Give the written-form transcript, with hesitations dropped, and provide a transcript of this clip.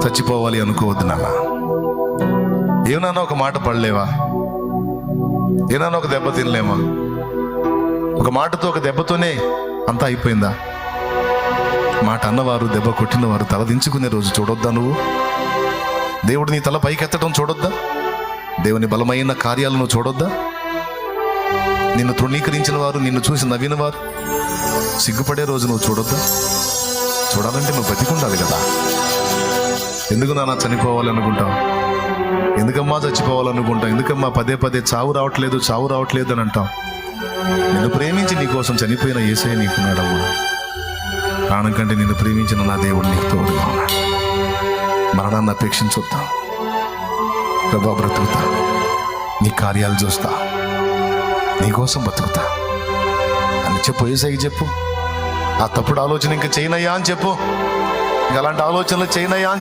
చచ్చిపోవాలి అనుకోవద్దు నాన్న. ఏమన్నా ఒక మాట పడలేవా? ఏమన్నా ఒక దెబ్బ తినలేమా? ఒక మాటతో, ఒక దెబ్బతోనే అంతా అయిపోయిందా? మాట అన్నవారు, దెబ్బ కొట్టినవారు తల దించుకునే రోజు చూడొద్దా? నువ్వు దేవుడు నీ తల పైకెత్తడం చూడొద్దా? దేవుని బలమైన కార్యాలను చూడొద్దా? నిన్ను తృణీకరించిన వారు, నిన్ను చూసి నవ్విన వారు సిగ్గుపడే రోజు నువ్వు చూడొద్దా? చూడాలంటే నువ్వు బతికుండాలి కదా. ఎందుకు నాన్న చనిపోవాలనుకుంటావు? ఎందుకమ్మా చచ్చిపోవాలనుకుంటావు? ఎందుకమ్మా పదే పదే చావు రావట్లేదు అని అంటావు? నిన్ను ప్రేమించి నీ కోసం చనిపోయిన యేసయ్య నీకున్నాడమ్మా. ప్రాణం కంటే నిన్ను ప్రేమించిన నా దేవుడు నీకు తోడుగా ఉన్నాడు. మరణాన్ని అపేక్షించొద్దా. ప్రభా, బ్రతుకుతా, నీ కార్యాలు చూస్తా, నీకోసం బతుకుతా అని చెప్పు. యేసయ్యకి చెప్పు. ఆ తప్పుడు ఆలోచన ఇంకా చేయనయ్యా అని చెప్పు. ఇంకా అలాంటి ఆలోచనలు చేయనయ్యా.